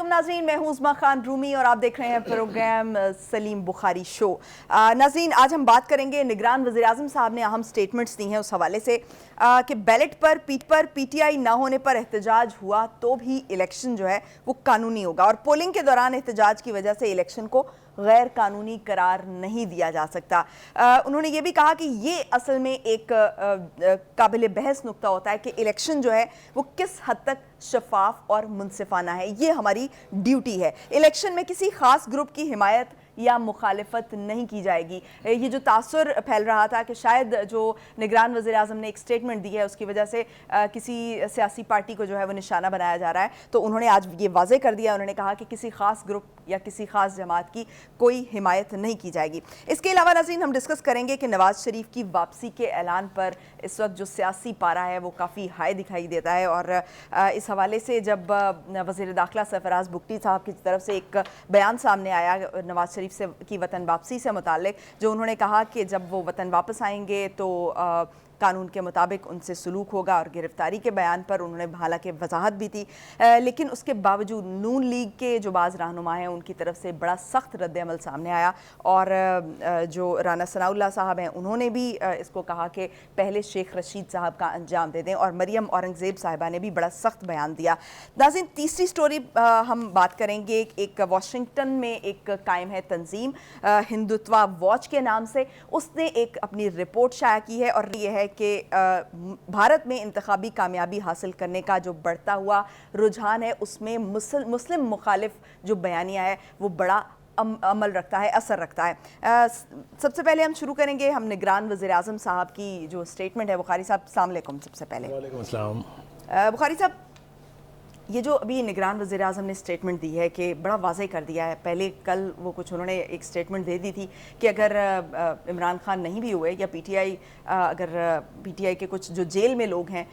علیکم ناظرین، میں ہوں عظمیٰ خان رومی اور آپ دیکھ رہے ہیں پروگرام سلیم بخاری شو۔ ناظرین، آج ہم بات کریں گے، نگران وزیراعظم صاحب نے اہم سٹیٹمنٹس دی ہیں اس حوالے سے کہ belt per P T I نہ ہونے پر احتجاج ہوا تو بھی الیکشن جو ہے وہ قانونی ہوگا، اور پولنگ کے دوران احتجاج کی وجہ سے الیکشن کو غیر قانونی قرار نہیں دیا جا سکتا۔ انہوں نے یہ بھی کہا کہ یہ اصل میں ایک قابل بحث نقطہ ہوتا ہے کہ الیکشن جو ہے وہ کس حد تک شفاف اور منصفانہ ہے، یہ ہماری ڈیوٹی ہے۔ الیکشن میں کسی خاص گروپ کی حمایت یا مخالفت نہیں کی جائے گی۔ یہ جو تاثر پھیل رہا تھا کہ شاید جو نگران وزیراعظم نے ایک سٹیٹمنٹ دی ہے اس کی وجہ سے کسی سیاسی پارٹی کو جو ہے وہ نشانہ بنایا جا رہا ہے، تو انہوں نے آج یہ واضح کر دیا، انہوں نے کہا کہ کسی خاص گروپ یا کسی خاص جماعت کی کوئی حمایت نہیں کی جائے گی۔ اس کے علاوہ ناظرین ہم ڈسکس کریں گے کہ نواز شریف کی واپسی کے اعلان پر اس وقت جو سیاسی پارا ہے وہ کافی ہائی دکھائی دیتا ہے، اور اس حوالے سے جب وزیر داخلہ سرفراز بگٹی صاحب کی طرف سے ایک بیان سامنے آیا نواز شریف کی وطن واپسی سے متعلق، جو انہوں نے کہا کہ جب وہ وطن واپس آئیں گے تو قانون کے مطابق ان سے سلوک ہوگا، اور گرفتاری کے بیان پر انہوں نے حالانکہ وضاحت بھی تھی، لیکن اس کے باوجود نون لیگ کے جو بعض رہنما ہیں ان کی طرف سے بڑا سخت رد عمل سامنے آیا، اور جو رانا ثناء اللہ صاحب ہیں انہوں نے بھی اس کو کہا کہ پہلے شیخ رشید صاحب کا انجام دے دیں، اور مریم اورنگزیب صاحبہ نے بھی بڑا سخت بیان دیا۔ ناظرین، تیسری سٹوری ہم بات کریں گے، ایک واشنگٹن میں ایک قائم ہے تنظیم ہندوتوا واچ کے نام سے، اس نے ایک اپنی رپورٹ شائع کی ہے، اور یہ ہے کہ بھارت میں انتخابی کامیابی حاصل کرنے کا جو بڑھتا ہوا رجحان ہے اس میں مسلم مخالف جو بیانیہ ہے وہ بڑا عمل رکھتا ہے، اثر رکھتا ہے۔ سب سے پہلے ہم شروع کریں گے، ہم نگران وزیراعظم صاحب کی جو سٹیٹمنٹ ہے، بخاری صاحب السلام علیکم۔ سب سے پہلے وعلیکم السلام۔ بخاری صاحب، یہ جو ابھی نگران وزیراعظم نے سٹیٹمنٹ دی ہے کہ بڑا واضح کر دیا ہے، پہلے کل وہ کچھ انہوں نے ایک سٹیٹمنٹ دے دی تھی کہ اگر عمران خان نہیں بھی ہوئے یا اگر پی ٹی آئی کے کچھ جو جیل میں لوگ ہیں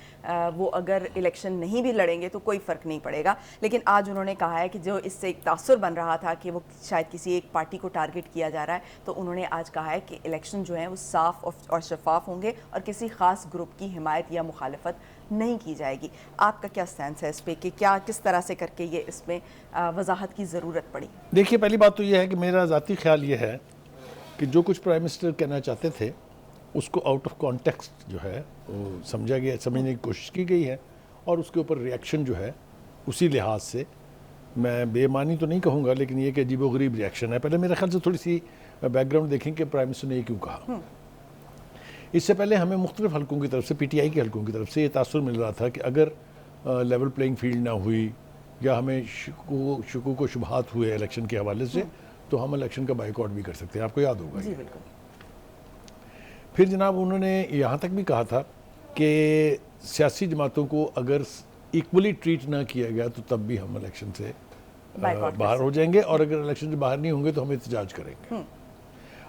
وہ اگر الیکشن نہیں بھی لڑیں گے تو کوئی فرق نہیں پڑے گا، لیکن آج انہوں نے کہا ہے کہ جو اس سے ایک تاثر بن رہا تھا کہ وہ شاید کسی ایک پارٹی کو ٹارگٹ کیا جا رہا ہے، تو انہوں نے آج کہا ہے کہ الیکشن جو ہیں وہ صاف اور شفاف ہوں گے اور کسی خاص گروپ کی حمایت یا مخالفت نہیں کی جائے گی۔ آپ کا کیا سٹینس ہے اس پہ کہ کس طرح سے کر کے یہ اس میں وضاحت کی ضرورت پڑی؟ دیکھیے، پہلی بات تو یہ ہے کہ میرا ذاتی خیال یہ ہے کہ جو کچھ پرائم منسٹر کہنا چاہتے تھے اس کو آؤٹ آف کانٹیکسٹ جو ہے وہ سمجھنے کی کوشش کی گئی ہے، اور اس کے اوپر ریاکشن جو ہے اسی لحاظ سے، میں بے معنی تو نہیں کہوں گا لیکن یہ کہ عجیب و غریب ریاکشن ہے۔ پہلے میرے خیال سے تھوڑی سی بیک گراؤنڈ دیکھیں کہ پرائم منسٹر نے یہ کیوں کہا۔ اس سے پہلے ہمیں مختلف حلقوں کی طرف سے، پی ٹی آئی کے حلقوں کی طرف سے یہ تاثر مل رہا تھا کہ اگر لیول پلینگ فیلڈ نہ ہوئی یا ہمیں شکوک و شبہات ہوئے الیکشن کے حوالے سے تو ہم الیکشن کا بائیکاٹ بھی کر سکتے ہیں، آپ کو یاد ہوگا۔ جی بالکل۔ پھر جناب انہوں نے یہاں تک بھی کہا تھا کہ سیاسی جماعتوں کو اگر ایکولی ٹریٹ نہ کیا گیا تو تب بھی ہم الیکشن سے باہر ہو جائیں گے، اور اگر الیکشن سے باہر نہیں ہوں گے تو ہم احتجاج کریں گے۔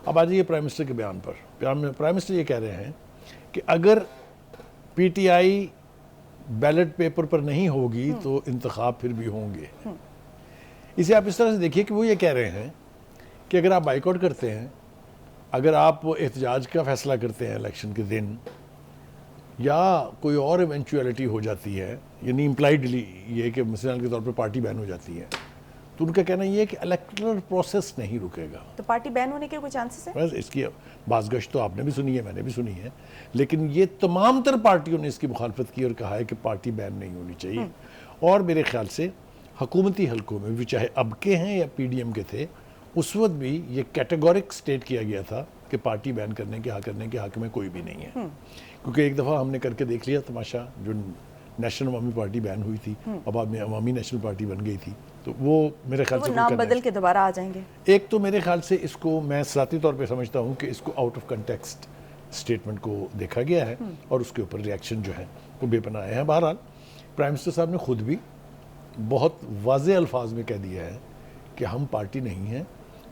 اب آ جائیے پرائم منسٹر کے بیان پر۔ پرائم منسٹر یہ کہہ رہے ہیں کہ اگر PTI ballot paper پر نہیں ہوگی تو انتخاب پھر بھی ہوں گے۔ اسے آپ اس طرح سے دیکھیے کہ وہ یہ کہہ رہے ہیں کہ اگر آپ بائیکاٹ کرتے ہیں، اگر آپ احتجاج کا فیصلہ کرتے ہیں الیکشن کے دن، یا کوئی اور ایونچویلٹی ہو جاتی ہے، یعنی امپلائڈلی یہ کہ مثال کے طور پر پارٹی بین ہو جاتی ہے، تو ان کا کہنا یہ ہے کہ الیکٹرل پروسیس نہیں رکے گا۔ تو پارٹی بین ہونے کے کوئی چانسز ہیں؟ بس اس کی بازگشت تو آپ نے بھی سنی ہے، میں نے بھی سنی ہے، لیکن یہ تمام تر پارٹیوں نے اس کی مخالفت کی اور کہا ہے کہ پارٹی بین نہیں ہونی چاہیے۔ اور میرے خیال سے حکومتی حلقوں میں بھی، چاہے اب کے ہیں یا پی ڈی ایم کے تھے، اس وقت بھی یہ کیٹیگورک سٹیٹ کیا گیا تھا کہ پارٹی بین کرنے کے حق میں کوئی بھی نہیں ہے، کیونکہ ایک دفعہ ہم نے کر کے دیکھ لیا تماشا، جو نیشنل عوامی پارٹی بین ہوئی تھی اب بعد میں عوامی نیشنل پارٹی بن گئی تھی، تو وہ میرے خیال سے نام بدل کے دوبارہ آ جائیں گے۔ ایک تو میرے خیال سے اس کو میں ذاتی طور پہ سمجھتا ہوں کہ اس کو آؤٹ آف کنٹیکسٹ سٹیٹمنٹ کو دیکھا گیا ہے، اور اس کے اوپر ریاکشن جو ہے وہ بے پناہ ہے۔ بہرحال پرائم منسٹر صاحب نے خود بھی بہت واضح الفاظ میں کہہ دیا ہے کہ ہم پارٹی نہیں ہیں،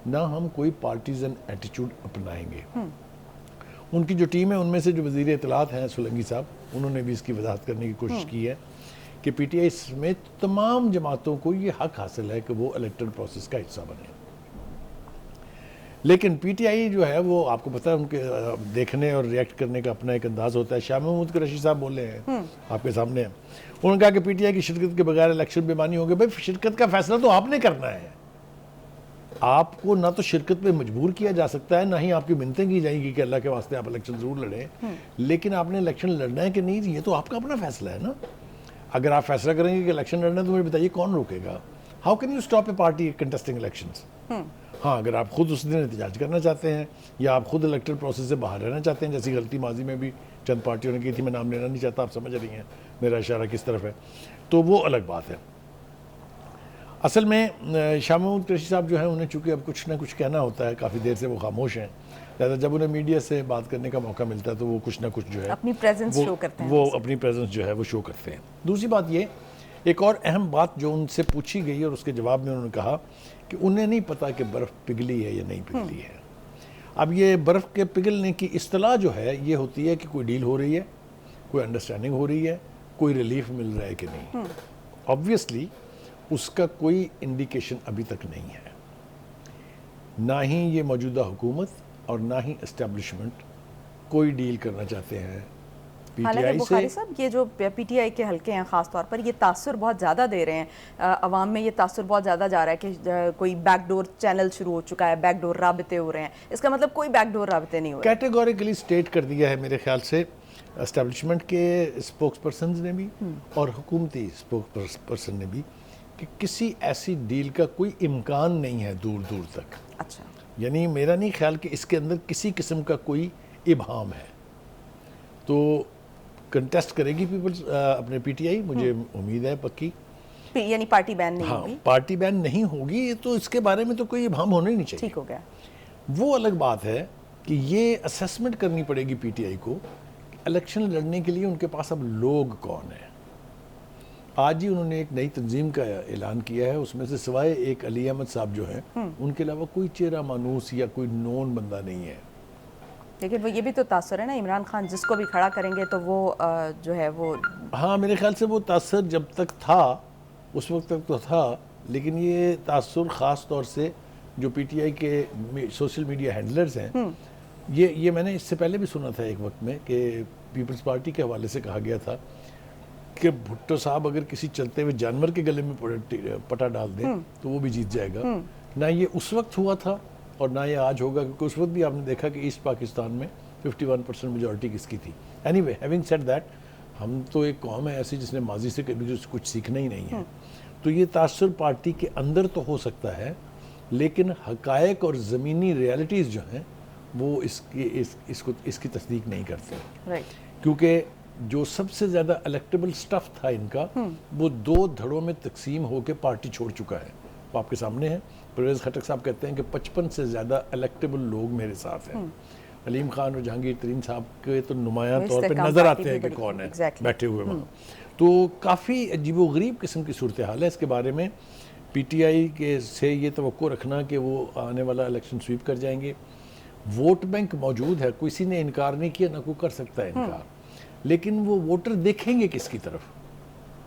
نہ ہم کوئی پارٹیزن ایٹیچیوڈ اپنائیں گے۔ ان کی جو ٹیم ہے ان میں سے جو وزیر اطلاعات ہیں سولنگی صاحب، انہوں نے بھی اس کی وضاحت کرنے کی کوشش کی ہے کہ پی ٹی آئی سمیت تمام جماعتوں کو یہ حق حاصل ہے کہ وہ الیکٹرل پروسیس کا حصہ بنے۔ لیکن پی ٹی آئی جو ہے وہ آپ کو پتہ ہے ان کے دیکھنے اور ریئیکٹ کرنے کا اپنا ایک انداز ہوتا ہے. شاہ محمود قریشی صاحب بولے ہیں آپ کے سامنے, انہوں نے کہا کہ پی ٹی آئی کی شرکت کے بغیر الیکشن بے معنی ہوگی. بھائی شرکت کا فیصلہ تو آپ نے کرنا ہے, آپ کو نہ تو شرکت پہ مجبور کیا جا سکتا ہے, نہ ہی آپ کی منتیں کی جائیں گی کہ اللہ کے واسطے آپ الیکشن ضرور لڑیں, لیکن آپ نے الیکشن لڑنا ہے کہ نہیں, یہ تو آپ کا اپنا فیصلہ ہے نا. اگر آپ فیصلہ کریں گے کہ الیکشن لڑنا ہے تو مجھے بتائیے کون روکے گا؟ How can you stop a party contesting elections? ہاں, اگر آپ خود اس دن احتجاج کرنا چاہتے ہیں یا آپ خود الیکٹرل پروسیس سے باہر رہنا چاہتے ہیں, جیسی غلطی ماضی میں بھی چند پارٹیوں نے کی تھی, میں نام لینا نہیں چاہتا, آپ سمجھ رہی ہیں میرا اشارہ کس طرف ہے, تو وہ الگ بات ہے. اصل میں شاہ محمود قریشی صاحب جو ہیں انہیں چونکہ اب کچھ نہ کچھ کہنا ہوتا ہے, کافی دیر سے وہ خاموش ہیں, لہٰذا جب انہیں میڈیا سے بات کرنے کا موقع ملتا ہے تو وہ کچھ نہ کچھ جو ہے اپنی پریزنس شو کرتے ہیں, وہ اپنی پریزنس جو ہے وہ شو کرتے ہیں. دوسری بات یہ, ایک اور اہم بات جو ان سے پوچھی گئی اور اس کے جواب میں انہوں نے کہا کہ انہیں نہیں پتا کہ برف پگھلی ہے یا نہیں پگھلی ہے. اب یہ برف کے پگھلنے کی اصطلاح جو ہے یہ ہوتی ہے کہ کوئی ڈیل ہو رہی ہے, کوئی انڈرسٹینڈنگ ہو رہی ہے, کوئی ریلیف مل رہا ہے کہ نہیں. آبویسلی اس کا کوئی انڈیکیشن ابھی تک نہیں ہے, نہ ہی یہ موجودہ حکومت اور نہ ہی اسٹیبلشمنٹ کوئی ڈیل کرنا چاہتے ہیں پی ٹی حالانکہ آئی سے. بخاری صاحب یہ جو پی ٹی آئی کے حلقے ہیں خاص طور پر یہ تاثر بہت زیادہ دے رہے ہیں, عوام میں یہ تاثر بہت زیادہ جا رہا ہے کہ کوئی بیک ڈور چینل شروع ہو چکا ہے, بیک ڈور رابطے ہو رہے ہیں. اس کا مطلب کوئی بیک ڈور رابطے نہیں ہو رہے. کیٹیگوریکلی سٹیٹ کر دیا ہے میرے خیال سے اسٹیبلشمنٹ کے اسپوکس پرسنز نے بھی اور حکومتی اسپوکس پرسن نے بھی کہ کسی ایسی ڈیل کا کوئی امکان نہیں ہے دور دور تک. اچھا, یعنی میرا نہیں خیال کہ اس کے اندر کسی قسم کا کوئی ابہام ہے. تو کنٹیسٹ کرے گی پیپلز اپنے پی ٹی آئی, مجھے امید ہے پکی, یعنی پارٹی بین نہیں ہاں ہوگی. پارٹی بین نہیں ہوگی, تو اس کے بارے میں تو کوئی ابہام ہونا ہی نہیں چاہیے. ٹھیک ہو گیا. وہ الگ بات ہے کہ یہ اسیسمنٹ کرنی پڑے گی پی ٹی آئی کو الیکشن لڑنے کے لیے ان کے پاس اب لوگ کون ہیں. آج ہی انہوں نے ایک نئی تنظیم کا اعلان کیا ہے, اس میں سے سوائے ایک علی احمد صاحب جو ہیں ان کے علاوہ کوئی چہرہ مانوس یا کوئی نون بندہ نہیں ہے. لیکن وہ یہ بھی تو تاثر ہے نا, عمران خان جس کو بھی کھڑا کریں گے تو وہ جو ہے وہ, ہاں میرے خیال سے وہ تاثر جب تک تھا اس وقت تک تو تھا, لیکن یہ تاثر خاص طور سے جو پی ٹی آئی کے سوشل میڈیا ہینڈلرز ہیں, یہ میں نے اس سے پہلے بھی سنا تھا ایک وقت میں کہ پیپلز پارٹی کے حوالے سے کہا گیا تھا کہ بھٹو صاحب اگر کسی چلتے ہوئے جانور کے گلے میں پٹا ڈال دیں تو وہ بھی جیت جائے گا. نہ یہ اس وقت ہوا تھا اور نہ یہ آج ہوگا, کیونکہ اس وقت بھی آپ نے دیکھا کہ ایسٹ پاکستان میں 51% میجورٹی کس کی تھی. Any way having said that, ہم تو ایک قوم ہے ایسی جس نے ماضی سے کبھی کچھ سیکھنا ہی نہیں ہے. تو یہ تاثر پارٹی کے اندر تو ہو سکتا ہے, لیکن حقائق اور زمینی ریالٹیز جو ہیں وہ اس کی تصدیق نہیں کرتے. کیونکہ جو سب سے زیادہ الیکٹیبل سٹف تھا ان کا وہ 2 دھڑوں میں تقسیم ہو کے پارٹی چھوڑ چکا ہے. وہ آپ کے سامنے ہے. پرویز خٹک صاحب کہتے ہیں کہ 55 سے زیادہ الیکٹیبل لوگ میرے ساتھ ہیں. علیم خان اور جہانگیر ترین صاحب کے تو نمایاں طور پہ نظر آتے ہیں کہ کون ہے بیٹھے ہوئے وہاں. تو کافی عجیب و غریب قسم کی صورتحال ہے. اس کے بارے میں پی ٹی آئی کے سے یہ توقع رکھنا کہ وہ آنے والا الیکشن سویپ کر جائیں گے. ووٹ بینک موجود ہے, کسی نے انکار نہیں کیا, نہ کوئی کر سکتا ہے انکار, لیکن وہ ووٹر دیکھیں گے کس کی طرف.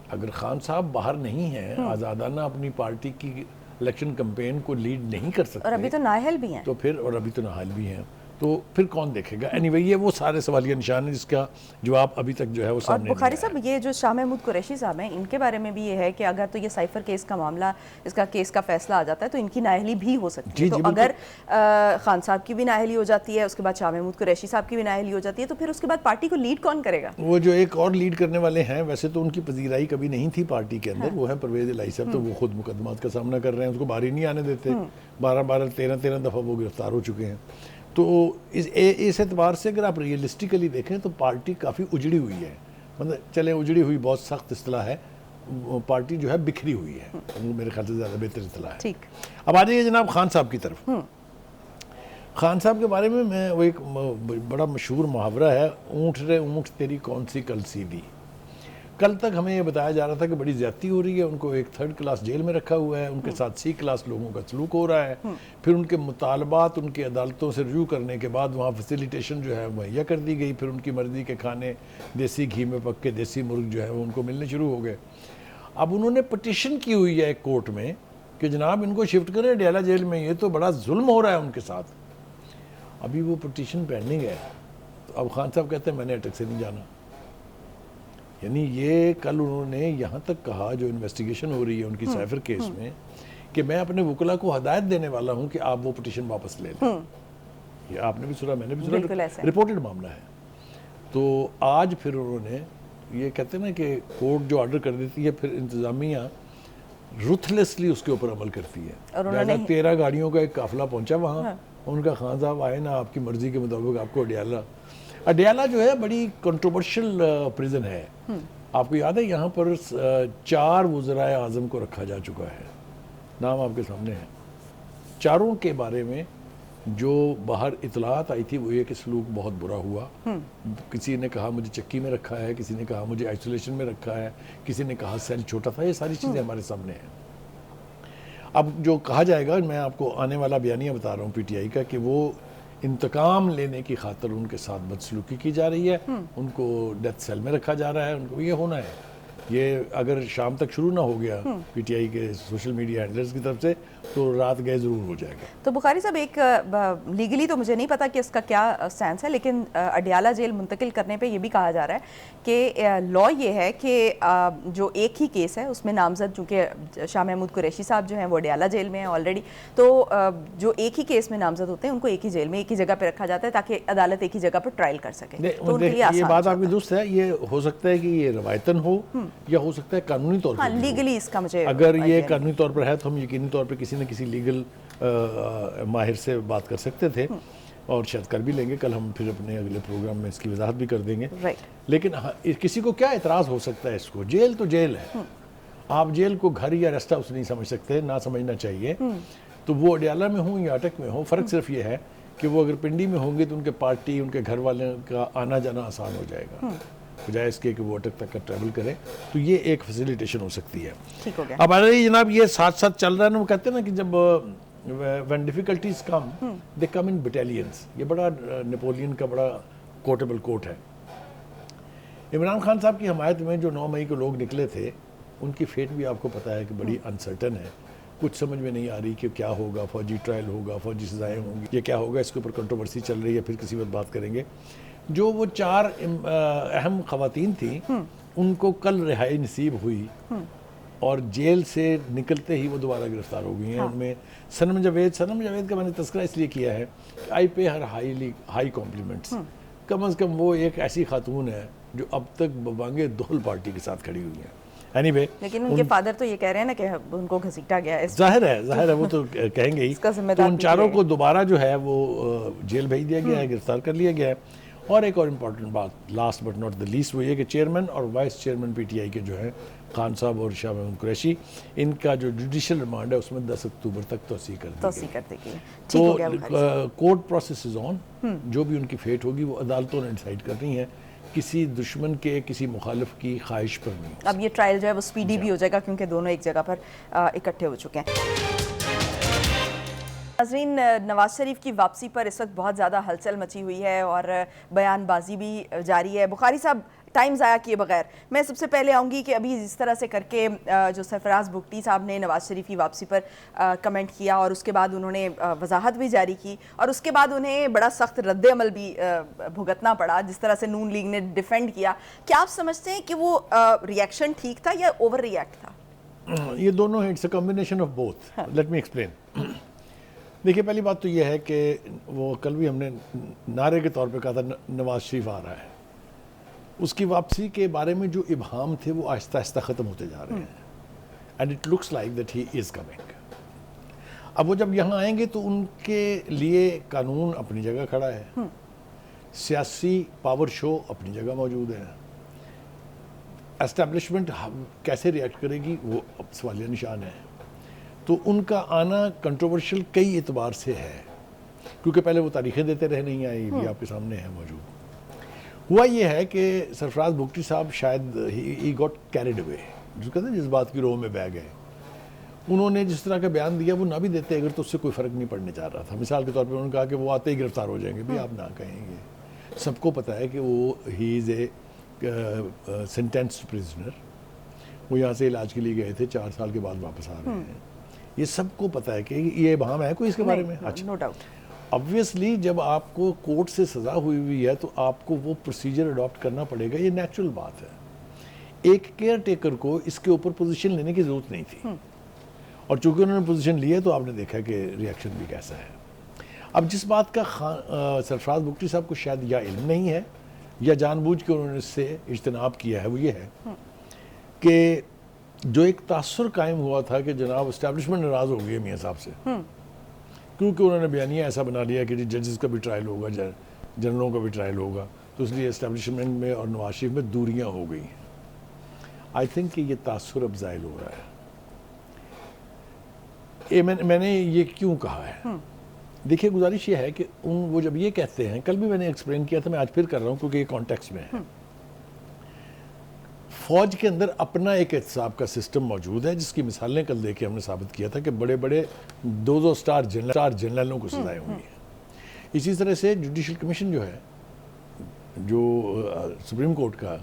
اگر خان صاحب باہر نہیں ہیں, آزادانہ اپنی پارٹی کی الیکشن کمپین کو لیڈ نہیں کر سکتے, اور ابھی تو نااہل بھی ہیں, تو پھر اور ابھی تو نااہل بھی ہیں, تو پھر کون دیکھے گا. اینی وے یہ وہ سارے سوالیہ نشان ہیں جس کا جواب ابھی تک جو ہے وہ سامنے نہیں آیا. اور بخاری صاحب یہ جو شاہ محمود قریشی صاحب ہیں ان کے بارے میں بھی یہ ہے کہ اگر تو یہ سائفر کیس کا معاملہ, اس کا کیس کا فیصلہ آ جاتا ہے تو ان کی نااہلی بھی ہو سکتی ہے. تو اگر خان صاحب کی بھی نااہلی ہو جاتی ہے, اس کے بعد شاہ محمود قریشی صاحب کی بھی نااہلی ہو جاتی ہے, تو پھر اس کے بعد پارٹی کو لیڈ کون کرے گا؟ وہ جو ایک اور لیڈ کرنے والے ہیں, ویسے تو ان کی پذیرائی کبھی نہیں تھی پارٹی کے اندر, وہ ہیں پرویز الہی صاحب. تو وہ خود مقدمات کا سامنا کر رہے ہیں, اس کو باہر ہی نہیں آنے دیتے. 13 دفعہ وہ گرفتار ہو چکے ہیں. تو اس اعتبار سے اگر آپ ریئلسٹیکلی دیکھیں تو پارٹی کافی اجڑی ہوئی ہے. مطلب چلیں اجڑی ہوئی بہت سخت اصطلاح ہے, پارٹی جو ہے بکھری ہوئی ہے, وہ میرے خیال سے زیادہ بہتر اصطلاح ہے. ٹھیک. اب آ جائیے جناب خان صاحب کی طرف. خان صاحب کے بارے میں وہ ایک بڑا مشہور محاورہ ہے, اونٹ رے اونٹ تیری کون سی کل سیدھی. کل تک ہمیں یہ بتایا جا رہا تھا کہ بڑی زیادتی ہو رہی ہے, ان کو ایک 3rd کلاس جیل میں رکھا ہوا ہے, ان کے ساتھ C کلاس لوگوں کا سلوک ہو رہا ہے. پھر ان کے مطالبات ان کی عدالتوں سے رجوع کرنے کے بعد وہاں فیسیلیٹیشن جو ہے مہیا کر دی گئی. پھر ان کی مرضی کے کھانے دیسی گھی میں پک کے دیسی مرغ جو ہے وہ ان کو ملنے شروع ہو گئے. اب انہوں نے پٹیشن کی ہوئی ہے ایک کورٹ میں کہ جناب ان کو شفٹ کریں ڈیالہ جیل میں, یہ تو بڑا ظلم ہو رہا ہے ان کے ساتھ. ابھی وہ پٹیشن پینڈنگ ہے. تو اب خان صاحب کہتے ہیں میں نے اٹک سے نہیں جانا. یعنی یہ کل انہوں نے یہاں تک کہا, جو انویسٹیگیشن ہو رہی ہے ان کی سائفر کیس میں, کہ میں اپنے وکلا کو ہدایت دینے والا ہوں کہ آپ وہ پٹیشن واپس لے لیں. یہ آپ نے بھی سنا, میں نے بھی سنا, رپورٹڈ معاملہ ہے. تو آج پھر انہوں نے یہ کہتے ہیں نا کہ کورٹ جو آرڈر کر دیتی ہے, پھر انتظامیہ رuthlessly اس کے اوپر عمل کرتی ہے. 13 گاڑیوں کا ایک قافلہ پہنچا وہاں, ان کا خان صاحب آئے نا آپ کی مرضی کے مطابق آپ کو اڈیالہ جو ہے بڑی کنٹروورشل پریزن ہے. آپ کو یاد ہے یہاں پر 4 وزرائے اعظم کو رکھا جا چکا ہے, نام آپ کے سامنے ہے. چاروں کے بارے میں جو باہر اطلاعات آئی تھی وہ یہ کہ سلوک بہت برا ہوا. کسی نے کہا مجھے چکی میں رکھا ہے, کسی نے کہا مجھے آئسولیشن میں رکھا ہے, کسی نے کہا سیل چھوٹا تھا. یہ ساری چیزیں ہمارے سامنے ہیں. اب جو کہا جائے گا, میں آپ کو آنے والا بیانیہ بتا رہا ہوں پی ٹی آئی کا, کہ وہ انتقام لینے کی خاطر ان کے ساتھ بدسلوکی کی جا رہی ہے, ان کو ڈیتھ سیل میں رکھا جا رہا ہے, ان کو یہ ہونا ہے. یہ اگر شام تک شروع نہ ہو گیا پی ٹی آئی کے سوشل میڈیا ہینڈلرز کی طرف سے, تو رات گئے ضرور ہو جائے گا. تو بخاری صاحب, ایک لیگلی تو مجھے نہیں پتا کہ اس کا کیا سینس ہے, لیکن اڈیالہ جیل منتقل کرنے پہ یہ بھی کہا جا رہا ہے کہ لا یہ ہے کہ جو ایک ہی کیس ہے اس میں نامزد, چونکہ شاہ محمود قریشی صاحب جو ہیں وہ اڈیالہ جیل میں ہیں آلریڈی, تو جو ایک ہی کیس میں نامزد ہوتے ہیں ان کو ایک ہی جیل میں ایک ہی جگہ پہ رکھا جاتا ہے تاکہ عدالت ایک ہی جگہ پر ٹرائل کر سکے. تو ان کے لیے یہ بات آپ کی درست ہے. یہ ہو سکتا ہے کہ یہ روایتاً ہو یا ہو سکتا ہے قانونی طور پر. لیگلی اس کا مجھے اگر یہ قانونی طور پر ہے تو ہم یقینی طور پر کسی نہ کسی لیگل ماہر سے بات کر سکتے تھے, اور شاید کر بھی لیں گے. کل ہم پھر اپنے اگلے پروگرام میں اس کی وضاحت بھی کر دیں گے. لیکن کسی کو کیا اعتراض ہو سکتا ہے اس کو؟ جیل تو جیل ہے. آپ جیل کو گھر یا ریسٹ ہاؤس نہیں سمجھ سکتے, نہ سمجھنا چاہیے. تو وہ اڈیالہ میں ہوں یا اٹک میں ہوں, فرق صرف یہ ہے کہ وہ اگر پنڈی میں ہوں گے تو ان کے پارٹی, ان کے گھر والوں کا آنا جانا آسان ہو جائے گا, بجائے اس کے کہ وہ اٹک تک کا ٹریول کریں. تو یہ ایک فیسیلیٹیشن ہو سکتی ہے. اب جناب یہ ساتھ ساتھ چل رہا ہے نا, وہ کہتے ہیں نا کہ جب when difficulties come they come in battalions. یہ بڑا نیپولین کا بڑا کوٹیبل کوٹ ہے. عمران خان صاحب کی حمایت میں جو 9 مئی کو لوگ نکلے تھے, ان کی فیٹ بھی آپ کو پتہ ہے کہ بڑی انسرٹن ہے. کچھ سمجھ میں نہیں آ رہی کہ کیا ہوگا, فوجی ٹرائل ہوگا, فوجی سزائیں ہوں گی, یہ کیا ہوگا. اس کے اوپر کنٹروورسی چل رہی ہے, پھر کسی وقت بات کریں گے. جو وہ 4 اہم خواتین تھیں, ان کو کل رہائی نصیب ہوئی, اور جیل سے نکلتے ہی وہ دوبارہ گرفتار ہو گئی ہیں. ان میں سنم جاوید کا میں نے تذکرہ اس لیے کیا ہے کہ آئی پے ہر ہائی کمپلیمنٹس. کم از کم وہ ایک ایسی خاتون ہے جو اب تک ببانگ دول پارٹی کے ساتھ کھڑی ہوئی ہیں. Anyway, لیکن ان کے فادر تو یہ کہہ رہے ہیں نا کہ ان کو گھسیٹا گیا ہے. ظاہر ہے وہ تو کہیں گے ہی. تو ان 4 کو دوبارہ جو ہے وہ جیل بھیج دیا گیا ہے, گرفتار کر لیا گیا ہے. اور ایک اور امپورٹنٹ بات, last but not the least, وہ یہ کہ چیئرمین اور vice chairman P T I کے جو ہیں خان صاحب اور شاہ محمود قریشی, ان کا جو جوڈیشل ریمانڈ ہے اس میں 10 اکتوبر تک توسیع کر دی گئی. تو کورٹ پروسیس از آن. جو بھی ان کی فیٹ ہوگی وہ عدالتوں نے ڈیسائیڈ کرنی ہے, کسی دشمن کے, کسی مخالف کی خواہش پر نہیں. اب یہ ٹرائل جو ہے وہ سپیڈی بھی ہو جائے گا کیونکہ دونوں ایک جگہ پر اکٹھے ہو چکے ہیں. ناظرین, نواز شریف کی واپسی پر اس وقت بہت زیادہ ہلچل مچی ہوئی ہے اور بیان بازی بھی جاری ہے. بخاری صاحب, ٹائم ضائع کیے بغیر میں سب سے پہلے آؤں گی کہ ابھی جس طرح سے کر کے جو سرفراز بھگٹی صاحب نے نواز شریف کی واپسی پر کمنٹ کیا, اور اس کے بعد انہوں نے وضاحت بھی جاری کی, اور اس کے بعد انہیں بڑا سخت رد عمل بھی بھگتنا پڑا, جس طرح سے نون لیگ نے ڈیفینڈ کیا. کیا آپ سمجھتے ہیں کہ وہ ریئیکشن ٹھیک تھا یا اوور ریئیکٹ تھا؟ یہ دونوں ہیں, it's a combination of both. Let me explain. دیکھیے, پہلی بات تو یہ ہے کہ وہ کل بھی ہم نے نعرے کے طور پہ کہا تھا نواز شریف آ رہا ہے. اس کی واپسی کے بارے میں جو ابہام تھے وہ آہستہ آہستہ ختم ہوتے جا رہے ہیں, and it looks like that he is coming. اب وہ جب یہاں آئیں گے تو ان کے لیے قانون اپنی جگہ کھڑا ہے, سیاسی پاور شو اپنی جگہ موجود ہے, اسٹیبلشمنٹ کیسے ریئیکٹ کرے گی وہ سوالیہ نشان ہے. تو ان کا آنا کنٹروورشل کئی اعتبار سے ہے, کیونکہ پہلے وہ تاریخیں دیتے رہے نہیں آئے, یہ بھی آپ کے سامنے ہے موجود. ہوا یہ ہے کہ سرفراز بھگٹی صاحب شاید ہی گاٹ کیریڈ اوے, جو کہتے ہیں جس بات کی روح میں بہہ گئے. انہوں نے جس طرح کا بیان دیا وہ نہ بھی دیتے اگر تو اس سے کوئی فرق نہیں پڑنے جا رہا تھا. مثال کے طور پہ انہوں نے کہا کہ وہ آتے ہی گرفتار ہو جائیں گے. بھی آپ نہ کہیں گے, سب کو پتہ ہے کہ وہ ہی از اے سینٹینسڈ پرزنر. وہ یہاں سے علاج کے لیے گئے تھے, 4 سال کے بعد واپس آ رہے ہیں. یہ سب کو پتہ ہے کہ یہ ابہام ہے کوئی اس کے بارے میں. No doubt. obviously جب آپ کو کورٹ سے سزا ہوئی ہے تو آپ کو وہ پروسیجر اڈاپٹ کرنا پڑے گا, یہ نیچرل بات ہے. ایک کیئر ٹیکر کو اس کے اوپر پوزیشن لینے کی ضرورت نہیں تھی, اور چونکہ انہوں نے پوزیشن لی ہے تو آپ نے دیکھا کہ ریئیکشن بھی کیسا ہے. اب جس بات کا سرفراز بگٹی صاحب کو شاید یا علم نہیں ہے یا جان بوجھ کے انہوں نے اس سے اجتناب کیا ہے, وہ یہ ہے کہ جو ایک تاثر قائم ہوا تھا کہ جناب اسٹیبلشمنٹ ناراض ہو گئی میاں صاحب سے, کیونکہ انہوں نے بیانیہ ایسا بنا لیا کہ ججز کا بھی ٹرائل ہوگا, جنرلوں کا بھی ٹرائل ہوگا, تو اس لیے اسٹیبلشمنٹ میں اور نواز شریف میں دوریاں ہو گئی ہیں. آئی تھنک کہ یہ تاثر اب زائل ہو رہا ہے. میں نے یہ کیوں کہا ہے, دیکھیے گزارش یہ ہے کہ وہ جب یہ کہتے ہیں, کل بھی میں نے ایکسپلین کیا تھا, میں آج پھر کر رہا ہوں کیونکہ یہ کانٹیکسٹ میں ہے. فوج کے اندر اپنا ایک احتساب کا سسٹم موجود ہے جس کی مثالیں کل دے کے ہم نے ثابت کیا تھا کہ بڑے بڑے 2 سٹار جنرلوں کو سزائیں ہوئی ہیں. اسی طرح سے جوڈیشل کمیشن جو ہے, جو سپریم کورٹ کا,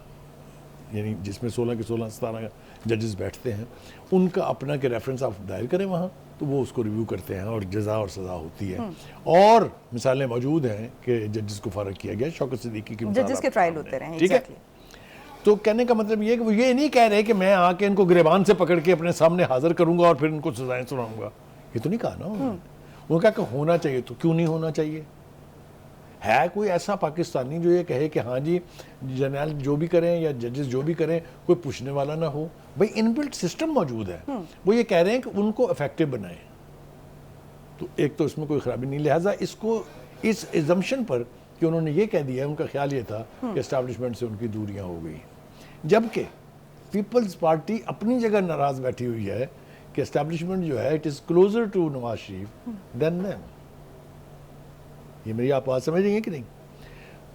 یعنی جس میں 16 کے 17 ججز بیٹھتے ہیں, ان کا اپنا کہ ریفرنس آپ دائر کریں وہاں تو وہ اس کو ریویو کرتے ہیں اور جزا اور سزا ہوتی ہے. اور مثالیں موجود ہیں کہ ججز کو فارغ کیا گیا, شوکت صدیقی کی مثال ججز کے ٹرائل ہوتے رہے. ٹھیک ہے. تو کہنے کا مطلب یہ ہے کہ وہ یہ نہیں کہہ رہے کہ میں آ کے ان کو گریبان سے پکڑ کے اپنے سامنے حاضر کروں گا اور پھر ان کو سزائیں سناؤں گا, یہ تو نہیں کہا نا انہوں نے. وہ کہا کہ ہونا چاہیے, تو کیوں نہیں ہونا چاہیے؟ ہے کوئی ایسا پاکستانی جو یہ کہے کہ ہاں جی جنرل جو بھی کریں یا ججز جو بھی کریں کوئی پوچھنے والا نہ ہو؟ بھائی ان بلٹ سسٹم موجود ہے. وہ یہ کہہ رہے ہیں کہ ان کو افیکٹو بنائیں, تو ایک تو اس میں کوئی خرابی نہیں. لہٰذا اس کو اس ایزمپشن پر کہ انہوں نے یہ کہہ دیا ہے, ان کا خیال یہ تھا کہ اسٹیبلشمنٹ سے ان کی دوریاں ہو گئی, جبکہ پیپلز پارٹی اپنی جگہ ناراض بیٹھی ہوئی ہے کہ اسٹیبلشمنٹ جو ہے it is closer to Nawaz Sharif than them. یہ میری آپ بات سمجھ رہی ہیں کہ نہیں؟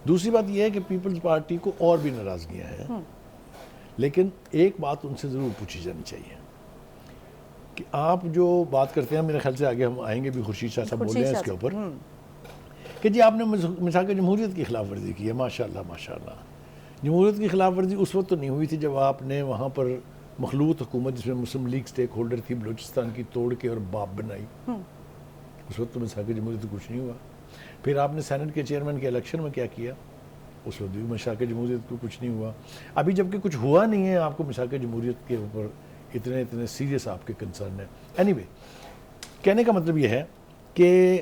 دوسری بات یہ ہے کہ پیپلز پارٹی کو اور بھی ناراضگیاں ہیں, لیکن ایک بات ان سے ضرور پوچھی جانی چاہیے کہ آپ جو بات کرتے ہیں, میرے خیال سے آگے ہم آئیں گے بھی, خورشید شاہ صاحب بول رہے ہیں اس کے اوپر کہ جی آپ نے مساق جمہوریت کی خلاف ورزی کی ہے. ماشاءاللہ ماشاءاللہ, جمہوریت کی خلاف ورزی اس وقت تو نہیں ہوئی تھی جب آپ نے وہاں پر مخلوط حکومت جس میں مسلم لیگ سٹیک ہولڈر تھی بلوچستان کی توڑ کے اور باپ بنائی. اس وقت تو مساق جمہوریت تو کچھ نہیں ہوا. پھر آپ نے سینٹ کے چیئرمین کے الیکشن میں کیا کیا, اس وقت بھی مساق جمہوریت کو کچھ نہیں ہوا. ابھی جبکہ کچھ ہوا نہیں ہے, آپ کو مساق جمہوریت کے اوپر اتنے سیریس آپ کے کنسرن ہیں. اینی وے, کہنے کا مطلب یہ ہے کہ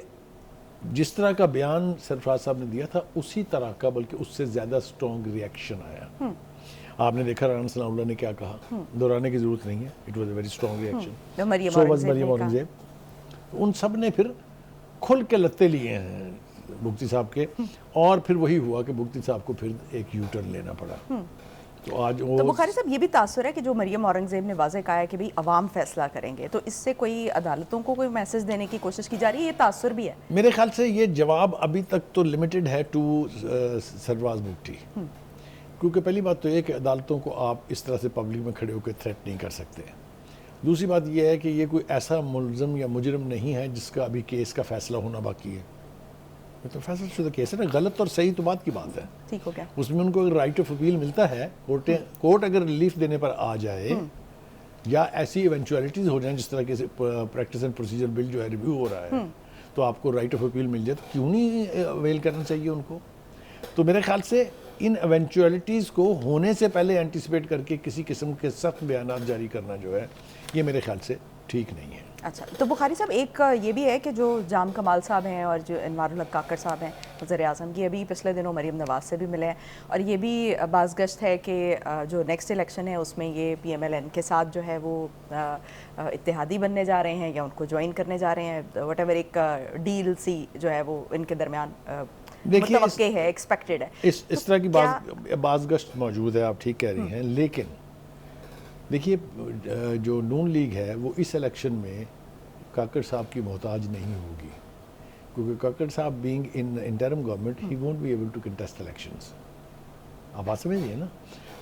جس طرح کا بیان سرفراز صاحب نے دیا تھا اسی طرح کا بلکہ اس سے زیادہ سٹرونگ ریئیکشن آیا. آپ نے دیکھا رانا ثناء اللہ نے کیا کہا, دہرانے کی ضرورت نہیں ہے, it was a very strong reaction. So was Maryam Aurangzeb. ان سب نے پھر کھل کے لتے لیے ہیں بگٹی صاحب کے, اور پھر وہی ہوا کہ بگٹی صاحب کو پھر ایک یو ٹرن لینا پڑا. تو بخاری صاحب یہ بھی تاثر ہے کہ جو مریم اورنگزیب نے واضح کہا ہے کہ عوام فیصلہ کریں گے, تو اس سے کوئی عدالتوں کو کوئی میسج دینے کی کوشش کی جا رہی ہے, یہ تاثر بھی ہے؟ میرے خیال سے یہ جواب ابھی تک تو لمیٹڈ ہے ٹو سرفراز بگٹی, کیونکہ پہلی بات تو یہ کہ عدالتوں کو آپ اس طرح سے پبلک میں کھڑے ہو کے تھریٹ نہیں کر سکتے. دوسری بات یہ ہے کہ یہ کوئی ایسا ملزم یا مجرم نہیں ہے جس کا ابھی کیس کا فیصلہ ہونا باقی ہے. تو فیصلہ شدہ کیس ہے نا, غلط اور صحیح تو بات کی بات ہے. ٹھیک ہو گیا. اس میں ان کو اگر رائٹ آف اپیل ملتا ہے, کورٹ اگر ریلیف دینے پر آ جائے یا ایسی ایونچولیٹیز ہو جائیں جس طرح کے پریکٹس اینڈ پروسیجر بل جو ہے ریویو ہو رہا ہے, تو آپ کو رائٹ آف اپیل مل جائے, تو کیوں نہیں اویل کرنا چاہیے ان کو؟ تو میرے خیال سے ان ایونچولیٹیز کو ہونے سے پہلے اینٹیسپیٹ کر کے کسی قسم کے سخت بیانات جاری کرنا جو ہے یہ میرے خیال سے ٹھیک نہیں ہے. اچھا, تو بخاری صاحب ایک یہ بھی ہے کہ جو جام کمال صاحب ہیں اور جو انوار الحق کاکڑ صاحب ہیں وزیر اعظم, یہ ابھی پچھلے دنوں مریم نواز سے بھی ملے ہیں, اور یہ بھی باز گشت ہے کہ جو نیکسٹ الیکشن ہے اس میں یہ پی ایم ایل این کے ساتھ جو ہے وہ اتحادی بننے جا رہے ہیں یا ان کو جوائن کرنے جا رہے ہیں, وٹ ایور ایک ڈیل سی جو ہے وہ ان کے درمیان متوقع ہے, ایکسپیکٹڈ ہے. اس طرح کی باز گشت موجود ہے, آپ ٹھیک کہہ رہی ہیں, لیکن دیکھیے جو نون لیگ ہے وہ اس الیکشن میں کاکڑ صاحب کی محتاج نہیں ہوگی, کیونکہ Kakar sahab being in interim government he won't be able to contest elections. آپ بات سمجھیے نا,